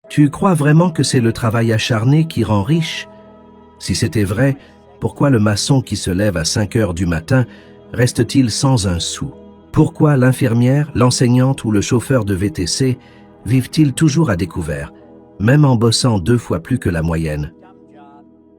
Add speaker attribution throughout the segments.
Speaker 1: Tu crois vraiment que c'est le travail acharné qui rend riche? Si c'était vrai, pourquoi le maçon qui se lève à 5 heures du matin reste-t-il sans un sou? Pourquoi l'infirmière, l'enseignante ou le chauffeur de VTC vivent-ils toujours à découvert, même en bossant 2 fois plus que la moyenne?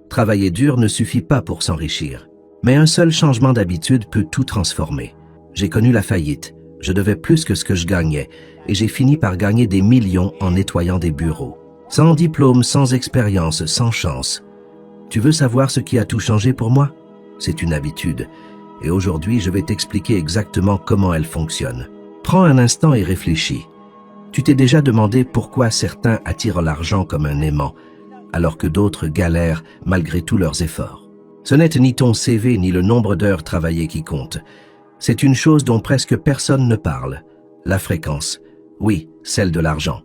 Speaker 1: Travailler dur ne suffit pas pour s'enrichir, mais un seul changement d'habitude peut tout transformer. J'ai connu la faillite, je devais plus que ce que je gagnais, et j'ai fini par gagner des millions en nettoyant des bureaux. Sans diplôme, sans expérience, sans chance. Tu veux savoir ce qui a tout changé pour moi? C'est une habitude, et aujourd'hui je vais t'expliquer exactement comment elle fonctionne. Prends un instant et réfléchis. Tu t'es déjà demandé pourquoi certains attirent l'argent comme un aimant, alors que d'autres galèrent malgré tous leurs efforts. Ce n'est ni ton CV ni le nombre d'heures travaillées qui compte. C'est une chose dont presque personne ne parle, la fréquence. Oui, celle de l'argent.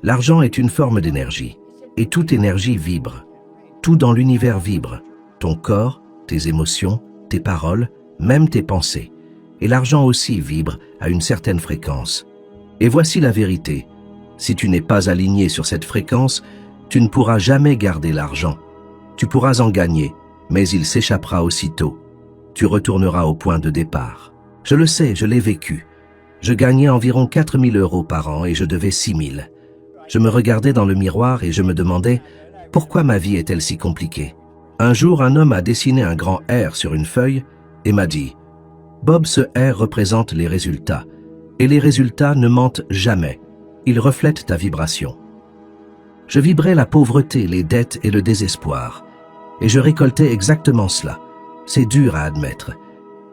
Speaker 1: L'argent est une forme d'énergie, et toute énergie vibre. Tout dans l'univers vibre, ton corps, tes émotions, tes paroles, même tes pensées. Et l'argent aussi vibre à une certaine fréquence. Et voici la vérité. Si tu n'es pas aligné sur cette fréquence, tu ne pourras jamais garder l'argent. Tu pourras en gagner, mais il s'échappera aussitôt. Tu retourneras au point de départ. Je le sais, je l'ai vécu. Je gagnais environ 4 000 € par an et je devais 6 000. Je me regardais dans le miroir et je me demandais pourquoi ma vie est-elle si compliquée. Un jour, un homme a dessiné un grand R sur une feuille et m'a dit « Bob, ce R représente les résultats. Et les résultats ne mentent jamais. Ils reflètent ta vibration. » Je vibrais la pauvreté, les dettes et le désespoir. Et je récoltais exactement cela. C'est dur à admettre.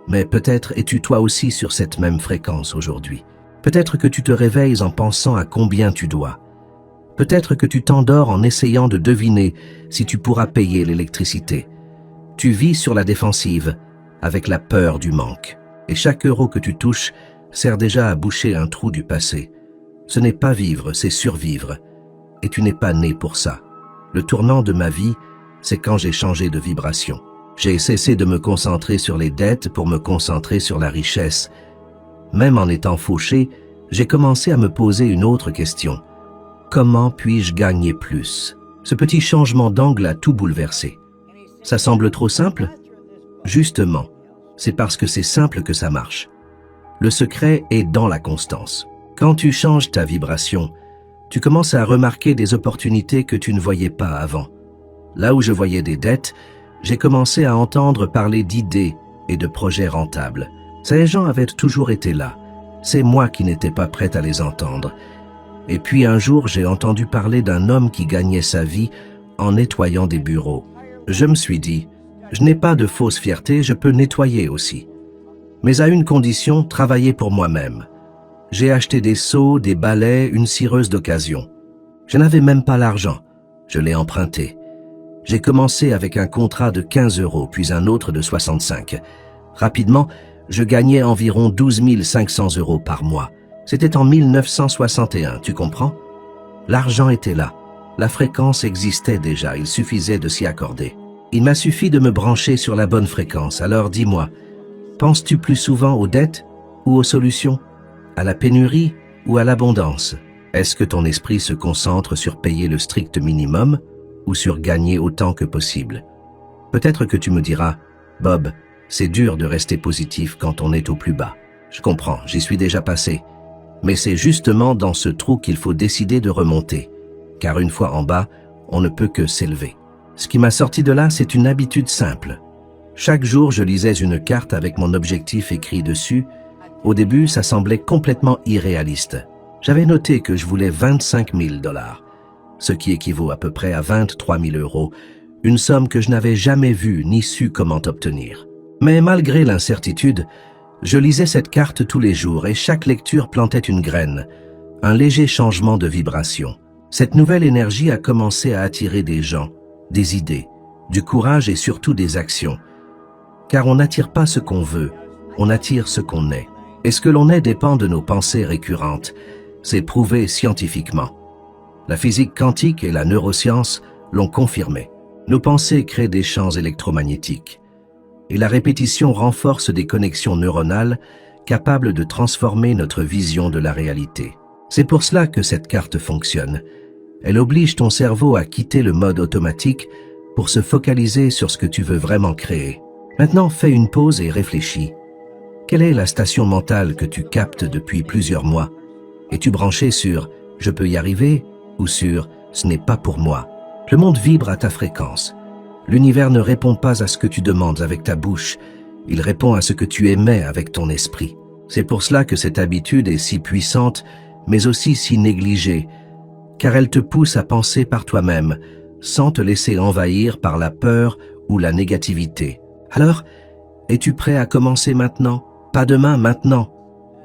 Speaker 1: Mais peut-être es-tu toi aussi sur cette même fréquence aujourd'hui. Peut-être que tu te réveilles en pensant à combien tu dois. Peut-être que tu t'endors en essayant de deviner si tu pourras payer l'électricité. Tu vis sur la défensive, avec la peur du manque. Et chaque euro que tu touches sert déjà à boucher un trou du passé. Ce n'est pas vivre, c'est survivre. Et tu n'es pas né pour ça. Le tournant de ma vie, c'est quand j'ai changé de vibration. J'ai cessé de me concentrer sur les dettes pour me concentrer sur la richesse. Même en étant fauché, j'ai commencé à me poser une autre question. Comment puis-je gagner plus? Ce petit changement d'angle a tout bouleversé. Ça semble trop simple? Justement, c'est parce que c'est simple que ça marche. Le secret est dans la constance. Quand tu changes ta vibration, tu commences à remarquer des opportunités que tu ne voyais pas avant. Là où je voyais des dettes, j'ai commencé à entendre parler d'idées et de projets rentables. Ces gens avaient toujours été là. C'est moi qui n'étais pas prête à les entendre. Et puis un jour, j'ai entendu parler d'un homme qui gagnait sa vie en nettoyant des bureaux. Je me suis dit, je n'ai pas de fausse fierté, je peux nettoyer aussi. Mais à une condition, travailler pour moi-même. J'ai acheté des seaux, des balais, une cireuse d'occasion. Je n'avais même pas l'argent. Je l'ai emprunté. J'ai commencé avec un contrat de 15 €, puis un autre de 65. Rapidement, je gagnais environ 12 500 € par mois. C'était en 1961, tu comprends? L'argent était là. La fréquence existait déjà, il suffisait de s'y accorder. Il m'a suffi de me brancher sur la bonne fréquence. Alors dis-moi, penses-tu plus souvent aux dettes ou aux solutions? À la pénurie ou à l'abondance? Est-ce que ton esprit se concentre sur payer le strict minimum ou sur gagner autant que possible? Peut-être que tu me diras, Bob, c'est dur de rester positif quand on est au plus bas. Je comprends, j'y suis déjà passé. Mais c'est justement dans ce trou qu'il faut décider de remonter. Car une fois en bas, on ne peut que s'élever. Ce qui m'a sorti de là, c'est une habitude simple. Chaque jour, je lisais une carte avec mon objectif écrit dessus. Au début, ça semblait complètement irréaliste. J'avais noté que je voulais 25 000 $, ce qui équivaut à peu près à 23 000 €, une somme que je n'avais jamais vue ni su comment obtenir. Mais malgré l'incertitude, je lisais cette carte tous les jours et chaque lecture plantait une graine, un léger changement de vibration. Cette nouvelle énergie a commencé à attirer des gens, des idées, du courage et surtout des actions. Car on n'attire pas ce qu'on veut, on attire ce qu'on est. Et ce que l'on est dépend de nos pensées récurrentes. C'est prouvé scientifiquement. La physique quantique et la neuroscience l'ont confirmé. Nos pensées créent des champs électromagnétiques. Et la répétition renforce des connexions neuronales capables de transformer notre vision de la réalité. C'est pour cela que cette carte fonctionne. Elle oblige ton cerveau à quitter le mode automatique pour se focaliser sur ce que tu veux vraiment créer. Maintenant, fais une pause et réfléchis. Quelle est la station mentale que tu captes depuis plusieurs mois? Es-tu branché sur « je peux y arriver » ou sur « ce n'est pas pour moi ». Le monde vibre à ta fréquence. L'univers ne répond pas à ce que tu demandes avec ta bouche, il répond à ce que tu émets avec ton esprit. C'est pour cela que cette habitude est si puissante, mais aussi si négligée, car elle te pousse à penser par toi-même, sans te laisser envahir par la peur ou la négativité. Alors, es-tu prêt à commencer maintenant? Pas demain, maintenant.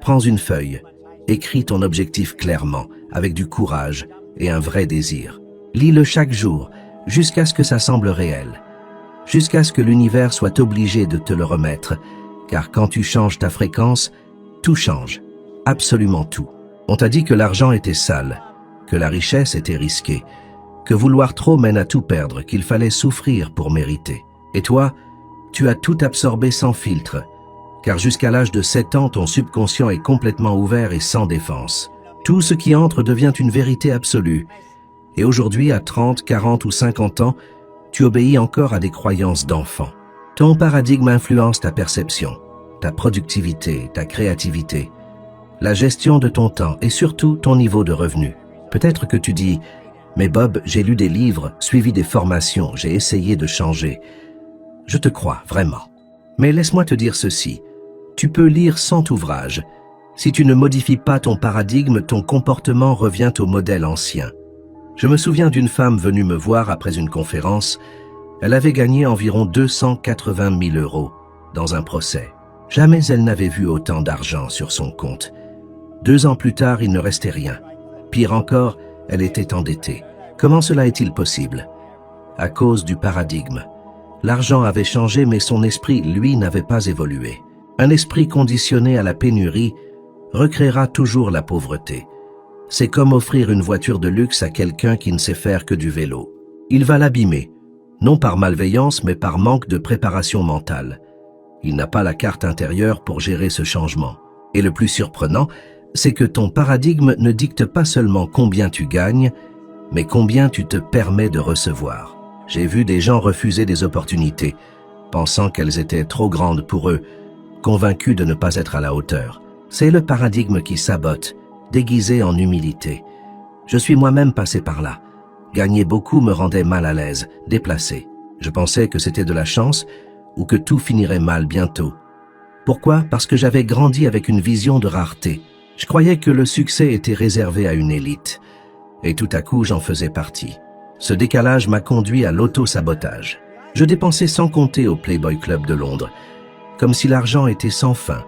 Speaker 1: Prends une feuille, écris ton objectif clairement, avec du courage et un vrai désir. Lis-le chaque jour, jusqu'à ce que ça semble réel, jusqu'à ce que l'univers soit obligé de te le remettre, car quand tu changes ta fréquence, tout change, absolument tout. On t'a dit que l'argent était sale, que la richesse était risquée, que vouloir trop mène à tout perdre, qu'il fallait souffrir pour mériter. Et toi, tu as tout absorbé sans filtre, car jusqu'à l'âge de 7 ans, ton subconscient est complètement ouvert et sans défense. Tout ce qui entre devient une vérité absolue. Et aujourd'hui, à 30, 40 ou 50 ans, tu obéis encore à des croyances d'enfant. Ton paradigme influence ta perception, ta productivité, ta créativité, la gestion de ton temps et surtout ton niveau de revenu. Peut-être que tu dis « Mais Bob, j'ai lu des livres, suivi des formations, j'ai essayé de changer. » Je te crois, vraiment. Mais laisse-moi te dire ceci. Tu peux lire 100 ouvrages. Si tu ne modifies pas ton paradigme, ton comportement revient au modèle ancien. Je me souviens d'une femme venue me voir après une conférence. Elle avait gagné environ 280 000 € dans un procès. Jamais elle n'avait vu autant d'argent sur son compte. 2 ans plus tard, il ne restait rien. Pire encore, elle était endettée. Comment cela est-il possible? À cause du paradigme. L'argent avait changé, mais son esprit, lui, n'avait pas évolué. Un esprit conditionné à la pénurie recréera toujours la pauvreté. C'est comme offrir une voiture de luxe à quelqu'un qui ne sait faire que du vélo. Il va l'abîmer, non par malveillance, mais par manque de préparation mentale. Il n'a pas la carte intérieure pour gérer ce changement. Et le plus surprenant, c'est que ton paradigme ne dicte pas seulement combien tu gagnes, mais combien tu te permets de recevoir. J'ai vu des gens refuser des opportunités, pensant qu'elles étaient trop grandes pour eux, convaincus de ne pas être à la hauteur. C'est le paradigme qui sabote, déguisé en humilité. Je suis moi-même passé par là. Gagner beaucoup me rendait mal à l'aise, déplacé. Je pensais que c'était de la chance ou que tout finirait mal bientôt. Pourquoi? Parce que j'avais grandi avec une vision de rareté. Je croyais que le succès était réservé à une élite. Et tout à coup, j'en faisais partie. Ce décalage m'a conduit à l'auto-sabotage. Je dépensais sans compter au Playboy Club de Londres, comme si l'argent était sans fin,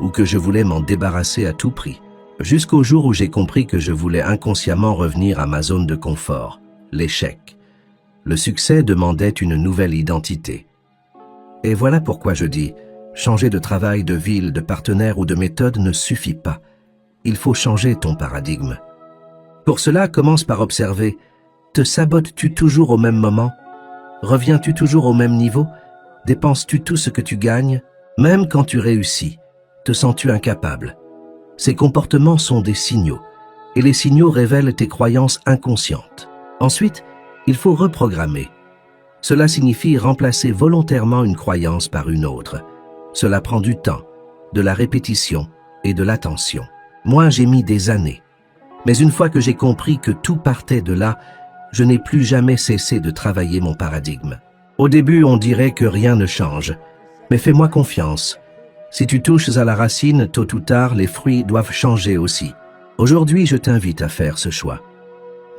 Speaker 1: ou que je voulais m'en débarrasser à tout prix. Jusqu'au jour où j'ai compris que je voulais inconsciemment revenir à ma zone de confort, l'échec. Le succès demandait une nouvelle identité. Et voilà pourquoi je dis, changer de travail, de ville, de partenaire ou de méthode ne suffit pas. Il faut changer ton paradigme. Pour cela, commence par observer. Te sabotes-tu toujours au même moment? Reviens-tu toujours au même niveau? Dépenses-tu tout ce que tu gagnes? Même quand tu réussis, te sens-tu incapable? Ces comportements sont des signaux, et les signaux révèlent tes croyances inconscientes. Ensuite, il faut reprogrammer. Cela signifie remplacer volontairement une croyance par une autre. Cela prend du temps, de la répétition et de l'attention. Moi, j'ai mis des années. Mais une fois que j'ai compris que tout partait de là, je n'ai plus jamais cessé de travailler mon paradigme. Au début, on dirait que rien ne change. Mais fais-moi confiance. Si tu touches à la racine, tôt ou tard, les fruits doivent changer aussi. Aujourd'hui, je t'invite à faire ce choix.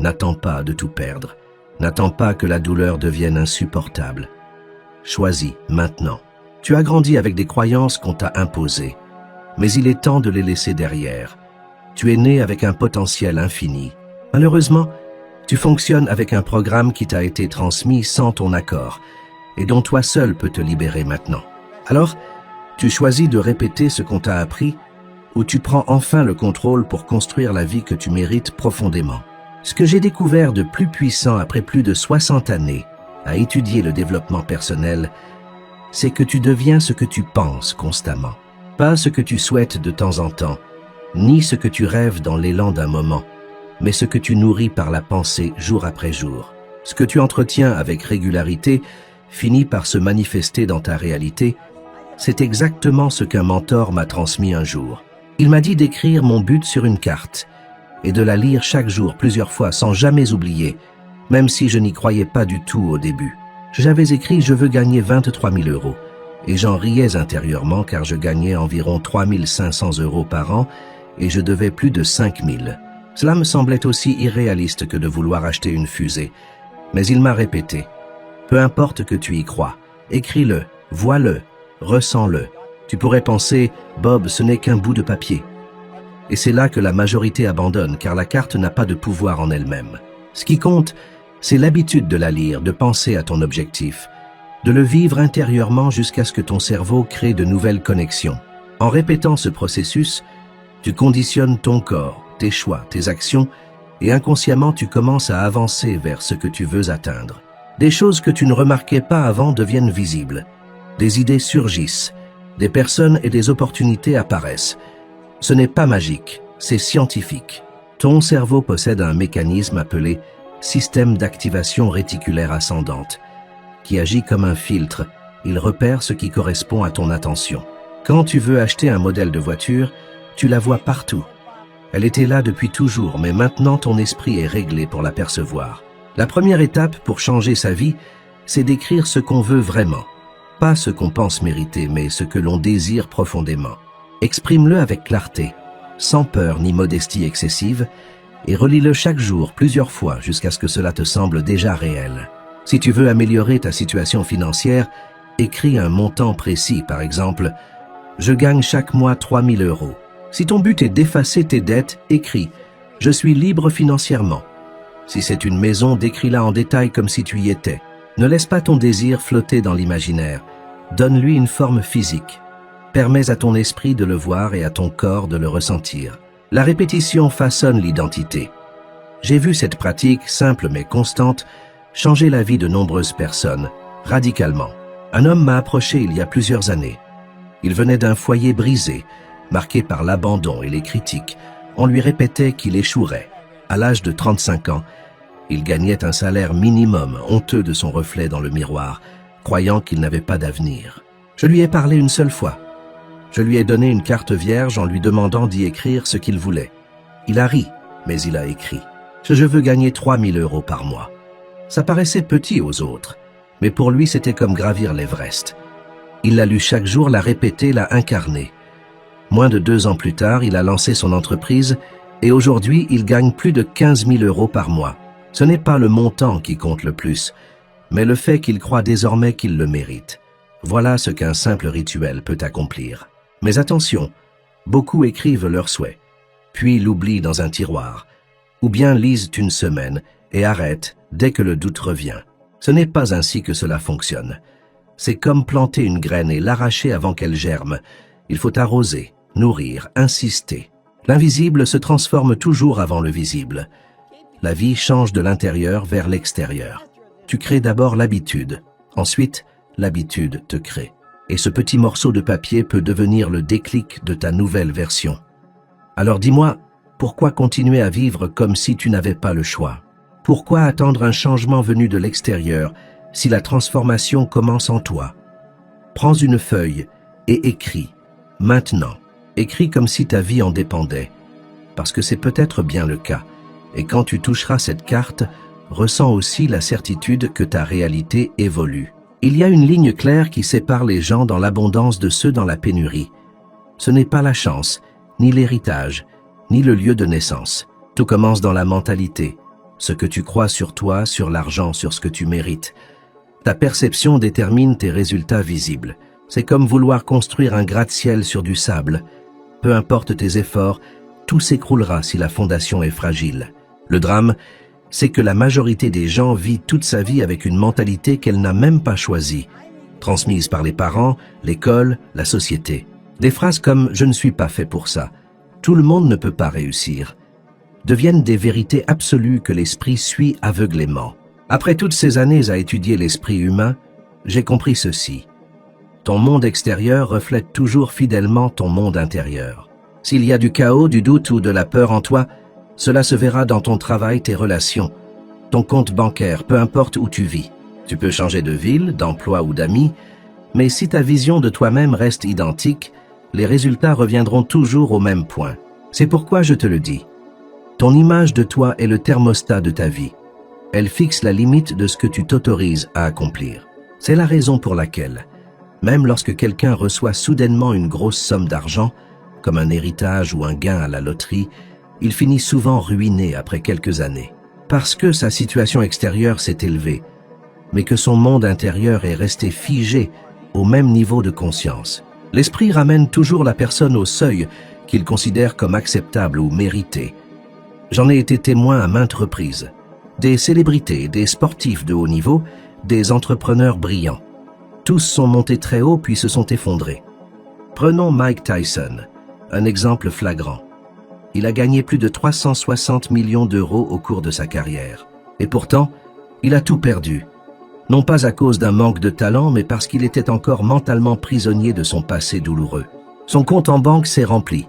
Speaker 1: N'attends pas de tout perdre. N'attends pas que la douleur devienne insupportable. Choisis maintenant. Tu as grandi avec des croyances qu'on t'a imposées, mais il est temps de les laisser derrière. Tu es né avec un potentiel infini. Malheureusement, tu fonctionnes avec un programme qui t'a été transmis sans ton accord et dont toi seul peux te libérer maintenant. Alors, tu choisis de répéter ce qu'on t'a appris ou tu prends enfin le contrôle pour construire la vie que tu mérites profondément. Ce que j'ai découvert de plus puissant après plus de 60 années à étudier le développement personnel, c'est que tu deviens ce que tu penses constamment, pas ce que tu souhaites de temps en temps, ni ce que tu rêves dans l'élan d'un moment, mais ce que tu nourris par la pensée jour après jour. Ce que tu entretiens avec régularité finit par se manifester dans ta réalité. C'est exactement ce qu'un mentor m'a transmis un jour. Il m'a dit d'écrire mon but sur une carte et de la lire chaque jour plusieurs fois sans jamais oublier, même si je n'y croyais pas du tout au début. J'avais écrit « Je veux gagner 23 000 € » et j'en riais intérieurement car je gagnais environ 3 500 € par an et je devais plus de 5 000. Cela me semblait aussi irréaliste que de vouloir acheter une fusée. Mais il m'a répété « Peu importe que tu y crois, écris-le, vois-le, ressens-le. Tu pourrais penser « Bob, ce n'est qu'un bout de papier ». Et c'est là que la majorité abandonne car la carte n'a pas de pouvoir en elle-même. Ce qui compte, c'est l'habitude de la lire, de penser à ton objectif, de le vivre intérieurement jusqu'à ce que ton cerveau crée de nouvelles connexions. En répétant ce processus, tu conditionnes ton corps, tes choix, tes actions, et inconsciemment tu commences à avancer vers ce que tu veux atteindre. Des choses que tu ne remarquais pas avant deviennent visibles. Des idées surgissent, des personnes et des opportunités apparaissent. Ce n'est pas magique, c'est scientifique. Ton cerveau possède un mécanisme appelé système d'activation réticulaire ascendante, qui agit comme un filtre. Il repère ce qui correspond à ton attention. Quand tu veux acheter un modèle de voiture, tu la vois partout. Elle était là depuis toujours, mais maintenant ton esprit est réglé pour la percevoir. La première étape pour changer sa vie, c'est d'écrire ce qu'on veut vraiment. Pas ce qu'on pense mériter, mais ce que l'on désire profondément. Exprime-le avec clarté, sans peur ni modestie excessive, et relis-le chaque jour, plusieurs fois, jusqu'à ce que cela te semble déjà réel. Si tu veux améliorer ta situation financière, écris un montant précis, par exemple « Je gagne chaque mois 3 000 €. Si ton but est d'effacer tes dettes, écris « Je suis libre financièrement ». Si c'est une maison, décris-la en détail comme si tu y étais. Ne laisse pas ton désir flotter dans l'imaginaire. Donne-lui une forme physique. Permets à ton esprit de le voir et à ton corps de le ressentir. La répétition façonne l'identité. J'ai vu cette pratique, simple mais constante, changer la vie de nombreuses personnes, radicalement. Un homme m'a approché il y a plusieurs années. Il venait d'un foyer brisé, marqué par l'abandon et les critiques. On lui répétait qu'il échouerait. À l'âge de 35 ans, il gagnait un salaire minimum, honteux de son reflet dans le miroir, croyant qu'il n'avait pas d'avenir. Je lui ai parlé une seule fois. Je lui ai donné une carte vierge en lui demandant d'y écrire ce qu'il voulait. Il a ri, mais il a écrit « Je veux gagner 3 000 € par mois ». Ça paraissait petit aux autres, mais pour lui c'était comme gravir l'Everest. Il l'a lu chaque jour, l'a répété, l'a incarné. Moins de 2 ans plus tard, il a lancé son entreprise et aujourd'hui, il gagne plus de 15 000 € par mois. Ce n'est pas le montant qui compte le plus, mais le fait qu'il croit désormais qu'il le mérite. Voilà ce qu'un simple rituel peut accomplir. Mais attention, beaucoup écrivent leurs souhaits, puis l'oublient dans un tiroir, ou bien lisent une semaine et arrêtent dès que le doute revient. Ce n'est pas ainsi que cela fonctionne. C'est comme planter une graine et l'arracher avant qu'elle germe. Il faut arroser, nourrir, insister. L'invisible se transforme toujours avant le visible. La vie change de l'intérieur vers l'extérieur. Tu crées d'abord l'habitude, ensuite l'habitude te crée. Et ce petit morceau de papier peut devenir le déclic de ta nouvelle version. Alors dis-moi, pourquoi continuer à vivre comme si tu n'avais pas le choix? Pourquoi attendre un changement venu de l'extérieur si la transformation commence en toi? Prends une feuille et écris, maintenant. Écris comme si ta vie en dépendait, parce que c'est peut-être bien le cas. Et quand tu toucheras cette carte, ressens aussi la certitude que ta réalité évolue. Il y a une ligne claire qui sépare les gens dans l'abondance de ceux dans la pénurie. Ce n'est pas la chance, ni l'héritage, ni le lieu de naissance. Tout commence dans la mentalité, ce que tu crois sur toi, sur l'argent, sur ce que tu mérites. Ta perception détermine tes résultats visibles. C'est comme vouloir construire un gratte-ciel sur du sable. Peu importe tes efforts, tout s'écroulera si la fondation est fragile. Le drame, c'est que la majorité des gens vit toute sa vie avec une mentalité qu'elle n'a même pas choisie, transmise par les parents, l'école, la société. Des phrases comme « je ne suis pas fait pour ça »,« tout le monde ne peut pas réussir » deviennent des vérités absolues que l'esprit suit aveuglément. Après toutes ces années à étudier l'esprit humain, j'ai compris ceci. Ton monde extérieur reflète toujours fidèlement ton monde intérieur. S'il y a du chaos, du doute ou de la peur en toi, Cela se verra dans ton travail, tes relations, ton compte bancaire, peu importe où tu vis. Tu peux changer de ville, d'emploi ou d'amis, mais si ta vision de toi-même reste identique, les résultats reviendront toujours au même point. C'est pourquoi je te le dis. Ton image de toi est le thermostat de ta vie. Elle fixe la limite de ce que tu t'autorises à accomplir. C'est la raison pour laquelle, même lorsque quelqu'un reçoit soudainement une grosse somme d'argent, comme un héritage ou un gain à la loterie, il finit souvent ruiné après quelques années. Parce que sa situation extérieure s'est élevée, mais que son monde intérieur est resté figé au même niveau de conscience. L'esprit ramène toujours la personne au seuil qu'il considère comme acceptable ou mérité. J'en ai été témoin à maintes reprises. Des célébrités, des sportifs de haut niveau, des entrepreneurs brillants. Tous sont montés très haut puis se sont effondrés. Prenons Mike Tyson, un exemple flagrant. Il a gagné plus de 360 millions d'euros au cours de sa carrière. Et pourtant, il a tout perdu. Non pas à cause d'un manque de talent, mais parce qu'il était encore mentalement prisonnier de son passé douloureux. Son compte en banque s'est rempli,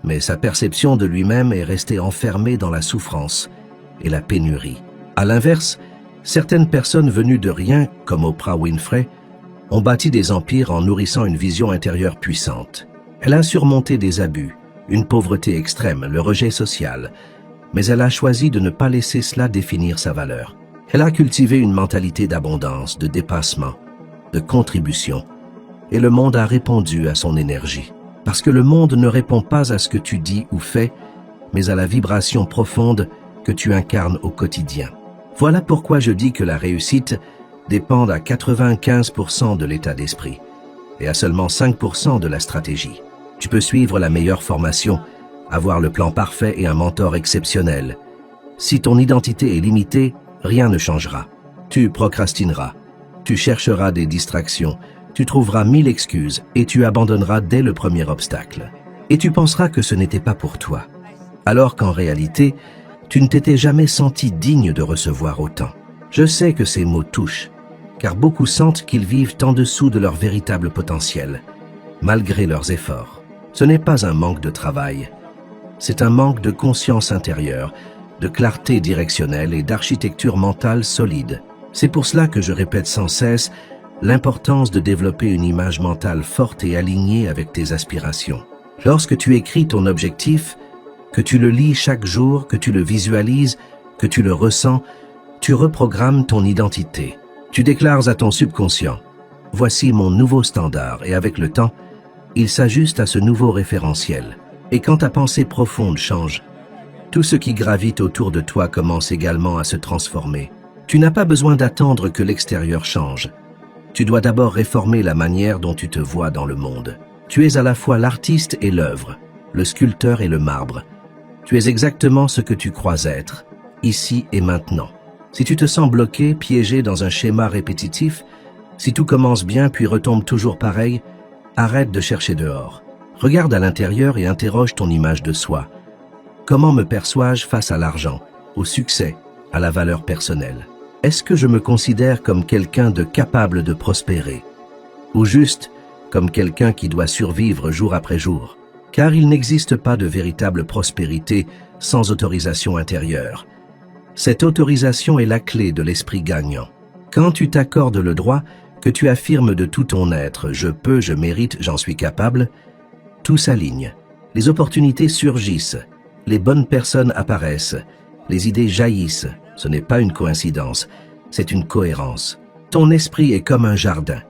Speaker 1: mais sa perception de lui-même est restée enfermée dans la souffrance et la pénurie. À l'inverse, certaines personnes venues de rien, comme Oprah Winfrey, ont bâti des empires en nourrissant une vision intérieure puissante. Elle a surmonté des abus, une pauvreté extrême, le rejet social, mais elle a choisi de ne pas laisser cela définir sa valeur. Elle a cultivé une mentalité d'abondance, de dépassement, de contribution, et le monde a répondu à son énergie. Parce que le monde ne répond pas à ce que tu dis ou fais, mais à la vibration profonde que tu incarnes au quotidien. Voilà pourquoi je dis que la réussite dépend à 95% de l'état d'esprit et à seulement 5% de la stratégie. Tu peux suivre la meilleure formation, avoir le plan parfait et un mentor exceptionnel. Si ton identité est limitée, rien ne changera. Tu procrastineras, tu chercheras des distractions, tu trouveras 1000 excuses et tu abandonneras dès le premier obstacle. Et tu penseras que ce n'était pas pour toi, alors qu'en réalité, tu ne t'étais jamais senti digne de recevoir autant. Je sais que ces mots touchent, car beaucoup sentent qu'ils vivent en dessous de leur véritable potentiel, malgré leurs efforts. Ce n'est pas un manque de travail, c'est un manque de conscience intérieure, de clarté directionnelle et d'architecture mentale solide. C'est pour cela que je répète sans cesse l'importance de développer une image mentale forte et alignée avec tes aspirations. Lorsque tu écris ton objectif, que tu le lis chaque jour, que tu le visualises, que tu le ressens, tu reprogrammes ton identité. Tu déclares à ton subconscient « Voici mon nouveau standard » et avec le temps, il s'ajuste à ce nouveau référentiel. Et quand ta pensée profonde change, tout ce qui gravite autour de toi commence également à se transformer. Tu n'as pas besoin d'attendre que l'extérieur change. Tu dois d'abord réformer la manière dont tu te vois dans le monde. Tu es à la fois l'artiste et l'œuvre, le sculpteur et le marbre. Tu es exactement ce que tu crois être, ici et maintenant. Si tu te sens bloqué, piégé dans un schéma répétitif, si tout commence bien puis retombe toujours pareil, arrête de chercher dehors. Regarde à l'intérieur et interroge ton image de soi. Comment me perçois-je face à l'argent, au succès, à la valeur personnelle? Est-ce que je me considère comme quelqu'un de capable de prospérer? Ou juste comme quelqu'un qui doit survivre jour après jour? Car il n'existe pas de véritable prospérité sans autorisation intérieure. Cette autorisation est la clé de l'esprit gagnant. Quand tu t'accordes le droit, que tu affirmes de tout ton être « je peux, je mérite, j'en suis capable », tout s'aligne. Les opportunités surgissent, les bonnes personnes apparaissent, les idées jaillissent. Ce n'est pas une coïncidence, c'est une cohérence. Ton esprit est comme un jardin.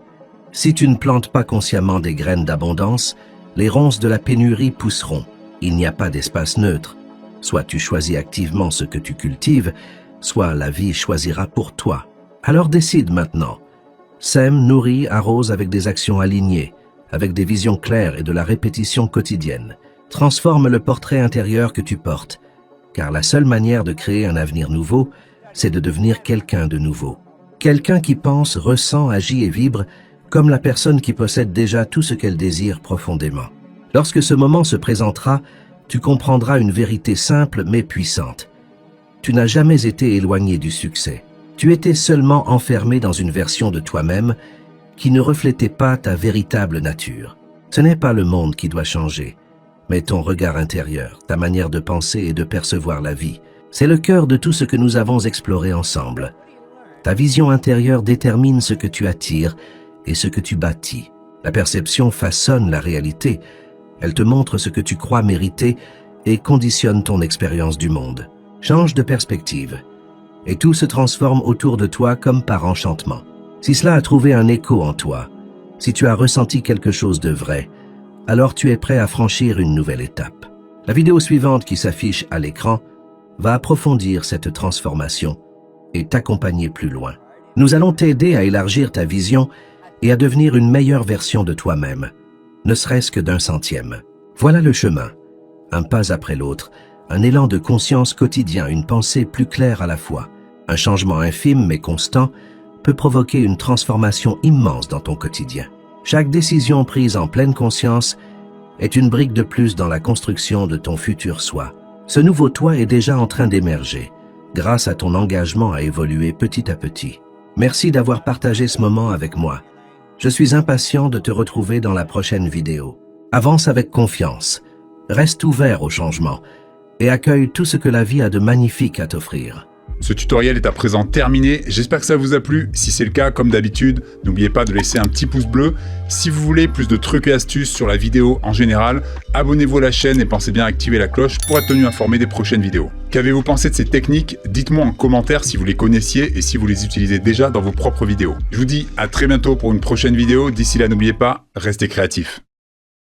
Speaker 1: Si tu ne plantes pas consciemment des graines d'abondance, les ronces de la pénurie pousseront. Il n'y a pas d'espace neutre. Soit tu choisis activement ce que tu cultives, soit la vie choisira pour toi. Alors décide maintenant. Sème, nourris, arrose avec des actions alignées, avec des visions claires et de la répétition quotidienne. Transforme le portrait intérieur que tu portes, car la seule manière de créer un avenir nouveau, c'est de devenir quelqu'un de nouveau. Quelqu'un qui pense, ressent, agit et vibre comme la personne qui possède déjà tout ce qu'elle désire profondément. Lorsque ce moment se présentera, tu comprendras une vérité simple mais puissante. Tu n'as jamais été éloigné du succès. Tu étais seulement enfermé dans une version de toi-même qui ne reflétait pas ta véritable nature. Ce n'est pas le monde qui doit changer, mais ton regard intérieur, ta manière de penser et de percevoir la vie. C'est le cœur de tout ce que nous avons exploré ensemble. Ta vision intérieure détermine ce que tu attires et ce que tu bâtis. La perception façonne la réalité. Elle te montre ce que tu crois mériter et conditionne ton expérience du monde. Change de perspective, et tout se transforme autour de toi comme par enchantement. Si cela a trouvé un écho en toi, si tu as ressenti quelque chose de vrai, alors tu es prêt à franchir une nouvelle étape. La vidéo suivante qui s'affiche à l'écran va approfondir cette transformation et t'accompagner plus loin. Nous allons t'aider à élargir ta vision et à devenir une meilleure version de toi-même, ne serait-ce que d'un centième. Voilà le chemin, un pas après l'autre, un élan de conscience quotidien, une pensée plus claire à la fois. Un changement infime mais constant peut provoquer une transformation immense dans ton quotidien. Chaque décision prise en pleine conscience est une brique de plus dans la construction de ton futur soi. Ce nouveau toi est déjà en train d'émerger, grâce à ton engagement à évoluer petit à petit. Merci d'avoir partagé ce moment avec moi. Je suis impatient de te retrouver dans la prochaine vidéo. Avance avec confiance, reste ouvert au changement et accueille tout ce que la vie a de magnifique à t'offrir.
Speaker 2: Ce tutoriel est à présent terminé, j'espère que ça vous a plu. Si c'est le cas, comme d'habitude, n'oubliez pas de laisser un petit pouce bleu. Si vous voulez plus de trucs et astuces sur la vidéo en général, abonnez-vous à la chaîne et pensez bien à activer la cloche pour être tenu informé des prochaines vidéos. Qu'avez-vous pensé de ces techniques? Dites-moi en commentaire si vous les connaissiez et si vous les utilisez déjà dans vos propres vidéos. Je vous dis à très bientôt pour une prochaine vidéo. D'ici là, n'oubliez pas, restez créatifs.